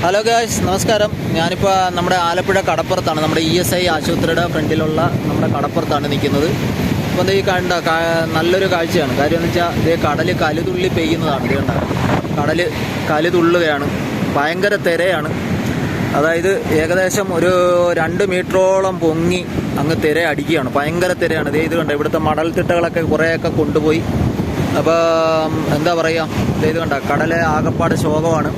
Hello guys, നമസ്കാരം. ഞാനിപ്പോൾ നമ്മുടെ ആലപ്പുഴ കടപ്പുറത്താണ്. നമ്മുടെ ESI ആശുപത്രിയുടെ ഫ്രണ്ടിലുള്ള നമ്മുടെ കടപ്പുറത്താണ് നിൽക്കുന്നത്. അപ്പോൾ ഈ കണ്ട നല്ലൊരു കാഴ്ചയാണ്. കാര്യം എന്ന് വെച്ചാൽ ഇതേ കടൽ കലുതുള്ളി പെയ്യുന്നതാണ്. ഇത് കണ്ട കടൽ കലുതുള്ളുകയാണ്. ഭയങ്കര തിരയാണ്. അതായത് ഏകദേശം ഒരു 2 മീറ്ററോളം പൊങ്ങി അങ്ങ് തിര അടിക്കുകയാണ്. ഭയങ്കര തിരയാണ്. ഇത് കണ്ട ഇവിടുത്തെ മണൽത്തിട്ടകളൊക്കെ കുറേയൊക്കെ കൊണ്ടുപോയി. അപ്പോൾ എന്താ പറയുക, ഇത് കണ്ട കടലെ ആകപ്പാട് ശോകമാണ്.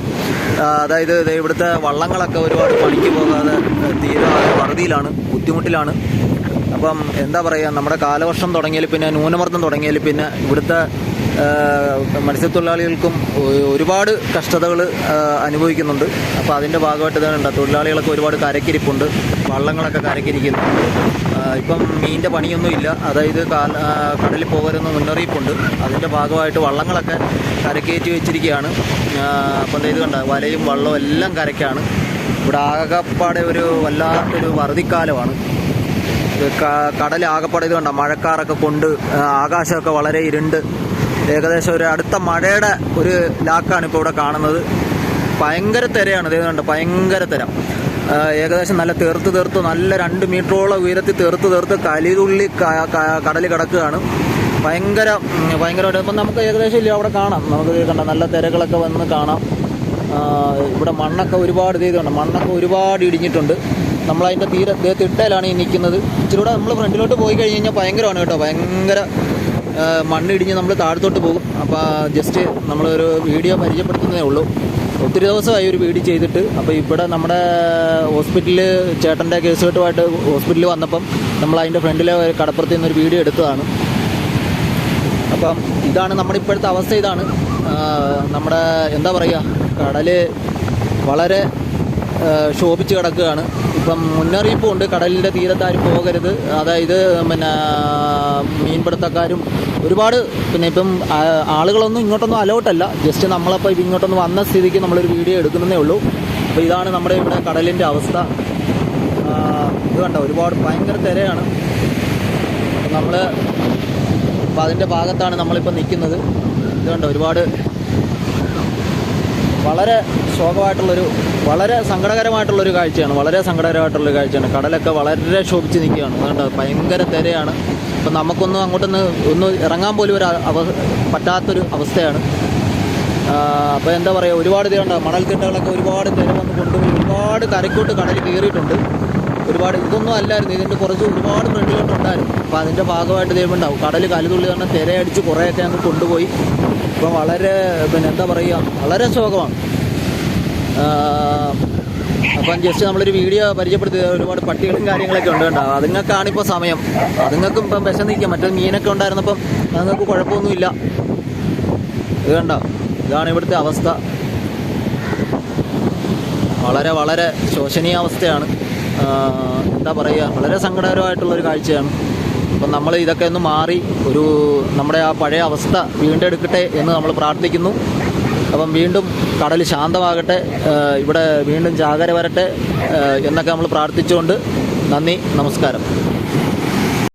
അതായത് ഇവിടുത്തെ വള്ളങ്ങളൊക്കെ ഒരുപാട് പണിക്ക് പോകാതെ തീരെ വറുതിയിലാണ്, ബുദ്ധിമുട്ടിലാണ്. അപ്പം എന്താ പറയുക, നമ്മുടെ കാലവർഷം തുടങ്ങിയാൽ പിന്നെ ന്യൂനമർദ്ദം തുടങ്ങിയാൽ പിന്നെ ഇവിടുത്തെ മത്സ്യത്തൊഴിലാളികൾക്കും ഒരുപാട് കഷ്ടതകൾ അനുഭവിക്കുന്നുണ്ട്. അപ്പോൾ അതിൻ്റെ ഭാഗമായിട്ട് ഇതാണ് തൊഴിലാളികളൊക്കെ ഒരുപാട് കരക്കിരിപ്പുണ്ട്, വള്ളങ്ങളൊക്കെ കരക്കിരിക്കുന്നു. ഇപ്പം മീനിൻ്റെ പണിയൊന്നുമില്ല. അതായത് കടലിൽ പോകരുന്ന മുന്നറിയിപ്പുണ്ട്. അതിൻ്റെ ഭാഗമായിട്ട് വള്ളങ്ങളൊക്കെ കരക്കയറ്റി വെച്ചിരിക്കുകയാണ്. അപ്പം ഇത് കണ്ട വലയും വള്ളവും എല്ലാം കരയ്ക്കാണ്. ഇവിടെ ആകപ്പാടെ ഒരു വല്ലാത്തൊരു വറുതിക്കാലമാണ്. കടൽ ആകപ്പാടെ ഇത് കണ്ട മഴക്കാറൊക്കെ കൊണ്ട് ആകാശമൊക്കെ വളരെ ഇരുണ്ട്, ഏകദേശം ഒരു അടുത്ത മഴയുടെ ഒരു ലാക്കാണ് ഇപ്പോൾ ഇവിടെ കാണുന്നത്. ഭയങ്കര തിരയാണ്. ഇത് കണ്ട ഭയങ്കര തിര. ഏകദേശം നല്ല തീർത്ത് നല്ല 2 മീറ്ററോളം ഉയരത്തിൽ തീർത്ത് കലിതുള്ളി കടൽ കിടക്കുകയാണ്. ഭയങ്കരമായിട്ട് ഇപ്പം നമുക്ക് ഏകദേശം ഇല്ല അവിടെ കാണാം. നമുക്ക് കണ്ട നല്ല തിരകളൊക്കെ വന്ന് കാണാം. ഇവിടെ മണ്ണൊക്കെ ഒരുപാട് ചെയ്തുകൊണ്ട് മണ്ണൊക്കെ ഒരുപാട് ഇടിഞ്ഞിട്ടുണ്ട്. നമ്മളതിൻ്റെ തിട്ടയിലാണ് ഈ നിൽക്കുന്നത്. ഇച്ചിരി കൂടെ നമ്മൾ ഫ്രണ്ടിലോട്ട് പോയി കഴിഞ്ഞ് കഴിഞ്ഞാൽ ഭയങ്കരമാണ് കേട്ടോ. ഭയങ്കര മണ്ണിടിഞ്ഞ് നമ്മൾ താഴത്തോട്ട് പോകും. അപ്പോൾ ജസ്റ്റ് നമ്മളൊരു വീഡിയോ പരിചയപ്പെടുത്തുന്നതേ ഉള്ളൂ. ഒത്തിരി ദിവസമായി ഒരു വീഡിയോ ചെയ്തിട്ട്. അപ്പോൾ ഇവിടെ നമ്മുടെ ഹോസ്പിറ്റലിൽ ചേട്ടൻ്റെ കേസുകെട്ടുമായിട്ട് ഹോസ്പിറ്റലിൽ വന്നപ്പം നമ്മൾ അതിൻ്റെ ഫ്രണ്ടിലെ കടപ്പുറത്ത് നിന്നൊരു വീഡിയോ എടുത്തതാണ്. അപ്പം ഇതാണ് നമ്മുടെ ഇപ്പോഴത്തെ അവസ്ഥ. ഇതാണ് നമ്മുടെ എന്താ പറയുക, കടൽ വളരെ ശോഭിച്ച് കിടക്കുകയാണ്. ഇപ്പം മുന്നറിയിപ്പുണ്ട്, കടലിൻ്റെ തീരത്താരും പോകരുത്. അതായത് പിന്നെ മീൻപിടുത്തക്കാരും ഒരുപാട്, പിന്നെ ഇപ്പം ആളുകളൊന്നും ഇങ്ങോട്ടൊന്നും അലോട്ടല്ല. ജസ്റ്റ് നമ്മളപ്പോൾ ഇങ്ങോട്ടൊന്ന് വന്ന സ്ഥിതിക്ക് നമ്മളൊരു വീഡിയോ എടുക്കുന്നതേ ഉള്ളൂ. അപ്പോൾ ഇതാണ് നമ്മുടെ ഇവിടെ കടലിൻ്റെ അവസ്ഥ. ഇത് കണ്ടോ, ഒരുപാട് ഭയങ്കര തിരയാണ്. അപ്പോൾ അതിൻ്റെ ഭാഗത്താണ് നമ്മളിപ്പോൾ നിൽക്കുന്നത്. ഇത് കണ്ടോ, ഒരുപാട് വളരെ ശോകമായിട്ടുള്ളൊരു, വളരെ സങ്കടകരമായിട്ടുള്ളൊരു കാഴ്ചയാണ്. കടലൊക്കെ വളരെ ശോഭിച്ച് നിൽക്കുകയാണ്. അതുകൊണ്ട് ഭയങ്കര തിരയാണ്. അപ്പം നമുക്കൊന്നും അങ്ങോട്ടൊന്ന് ഇറങ്ങാൻ പോലും പറ്റാത്തൊരു അവസ്ഥയാണ്. അപ്പോൾ എന്താ പറയുക, ഒരുപാട് ഇതുണ്ട് മണൽത്തിട്ടകളൊക്കെ ഒരുപാട് തിര വന്ന് കൊണ്ടുപോയി ഒരുപാട് കരയ്ക്കോട്ട് കടൽ കയറിയിട്ടുണ്ട്. ഒരുപാട് ഇതൊന്നും അല്ലായിരുന്നു, ഇതിൻ്റെ കുറച്ച് ഒരുപാട് ഫ്രണ്ടിലോട്ടുണ്ടായിരുന്നു. അപ്പോൾ അതിൻ്റെ ഭാഗമായിട്ട് ദൈവമുണ്ടാവും. കടൽ കലുതുള്ളി തന്നെ തിരയടിച്ച് കുറേയൊക്കെ അങ്ങ് കൊണ്ടുപോയി. ഇപ്പം വളരെ എന്താ പറയുക, വളരെ ശോകമാണ്. അപ്പം ജസ്റ്റ് നമ്മളൊരു വീഡിയോ പരിചയപ്പെടുത്തി. ഒരുപാട് പട്ടികളും കാര്യങ്ങളൊക്കെ ഉണ്ട് കേട്ടോ. അതുങ്ങൾക്കാണിപ്പോൾ സമയം. അതുങ്ങൾക്കും ഇപ്പം വിശന്നിരിക്കാം. മറ്റേ മീനൊക്കെ ഉണ്ടായിരുന്നപ്പം അതുങ്ങൾക്ക് കുഴപ്പമൊന്നുമില്ല. ഇത് കണ്ടോ, ഇതാണ് ഇവിടുത്തെ അവസ്ഥ. വളരെ ശോചനീയാവസ്ഥയാണ്. എന്താ പറയുക, വളരെ സങ്കടകരമായിട്ടുള്ളൊരു കാഴ്ചയാണ്. അപ്പം നമ്മൾ ഇതൊക്കെ ഒന്ന് മാറി നമ്മുടെ ആ പഴയ അവസ്ഥ വീണ്ടെടുക്കട്ടെ എന്ന് നമ്മൾ പ്രാർത്ഥിക്കുന്നു. അപ്പം വീണ്ടും കടൽ ശാന്തമാകട്ടെ, ഇവിടെ വീണ്ടും ജാഗര വരട്ടെ എന്നൊക്കെ നമ്മൾ പ്രാർത്ഥിച്ചുകൊണ്ട് നന്ദി, നമസ്കാരം.